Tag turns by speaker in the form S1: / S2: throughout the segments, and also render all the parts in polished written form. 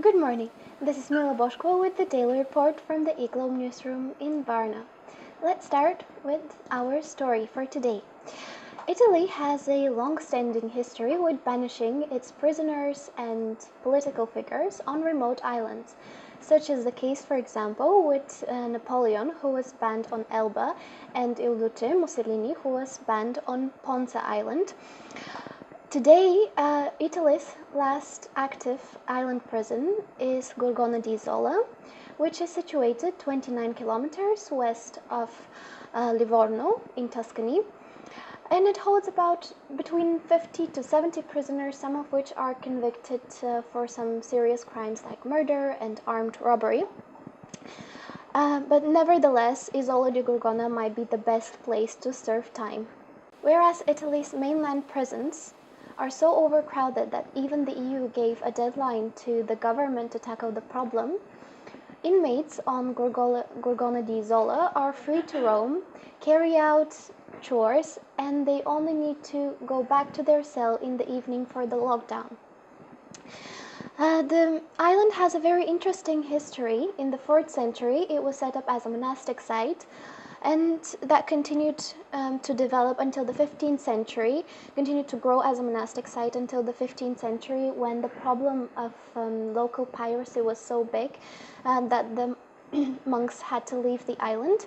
S1: Good morning. This is Mila with the daily report from the Eatglobe newsroom in Varna. Let's start with our story for today. Italy has a long-standing history with banishing its prisoners and political figures on remote islands, such as the case, for example, with Napoleon, who was banned on Elba, and Il Duce Mussolini, who was banned on Ponza Island. Today, Italy's last active island prison is Gorgona Island, which is situated 29 kilometers west of Livorno in Tuscany, and it holds about between 50 to 70 prisoners, some of which are convicted for some serious crimes like murder and armed robbery. But nevertheless, Isola di Gorgona might be the best place to serve time. Whereas Italy's mainland prisons are so overcrowded that even the EU gave a deadline to the government to tackle the problem, inmates on Gorgona di Isola are free to roam, carry out chores, and they only need to go back to their cell in the evening for the lockdown. The island has a very interesting history. In the 4th century, it was set up as a monastic site, and that continued to develop until the 15th century, continued to grow as a monastic site until the 15th century, when the problem of local piracy was so big that the monks had to leave the island.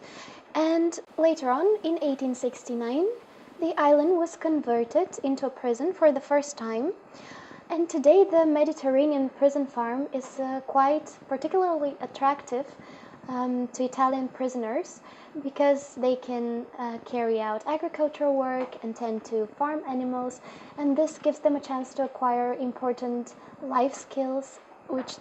S1: And later on, in 1869, the island was converted into a prison for the first time. And today, the Mediterranean prison farm is quite particularly attractive to Italian prisoners, because they can carry out agricultural work and tend to farm animals, and this gives them a chance to acquire important life skills which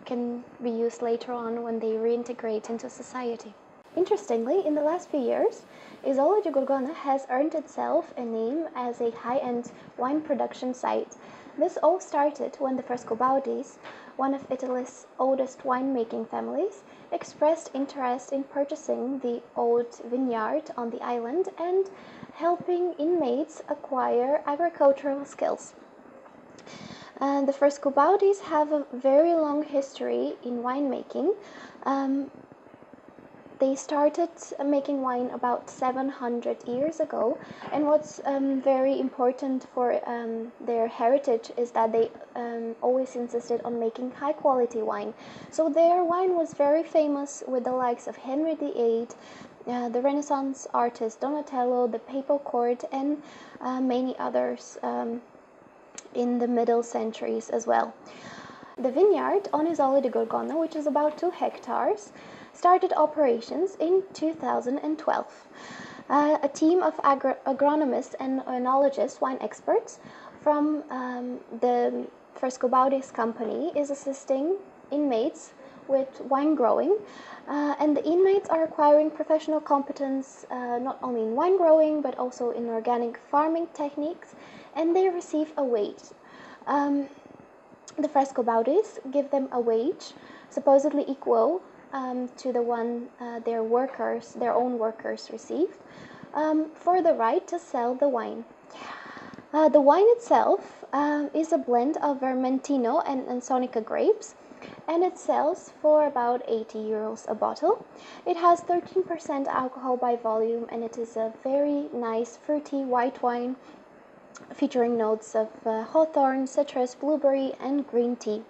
S1: can be used later on when they reintegrate into society. Interestingly, in the last few years, Isola di Gorgona has earned itself a name as a high-end wine production site. This all started when the Frescobaldis, one of Italy's oldest winemaking families, expressed interest in purchasing the old vineyard on the island and helping inmates acquire agricultural skills. The Frescobaldis have a very long history in winemaking. They started making wine about 700 years ago, and what's very important for their heritage is that they always insisted on making high quality wine. So their wine was very famous with the likes of Henry VIII, the Renaissance artist Donatello, the Papal Court, and many others in the middle centuries as well. The vineyard on Isola di Gorgona, which is about 2 hectares, started operations in 2012. A team of agronomists and enologists, wine experts, from the Frescobaldi's company is assisting inmates with wine growing, and the inmates are acquiring professional competence not only in wine growing but also in organic farming techniques, and they receive a wage. The Frescobaldis give them a wage supposedly equal to the one their own workers received, for the right to sell the wine. The wine itself is a blend of Vermentino and Ansonica grapes, and it sells for about 80 euros a bottle. It has 13% alcohol by volume, and it is a very nice fruity white wine featuring notes of hawthorn, citrus, blueberry, and green tea.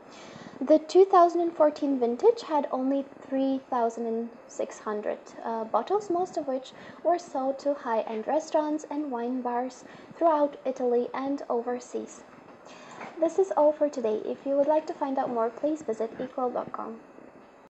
S1: The 2014 vintage had only 3,600 bottles, most of which were sold to high-end restaurants and wine bars throughout Italy and overseas. This is all for today. If you would like to find out more, please visit eatglobe.com.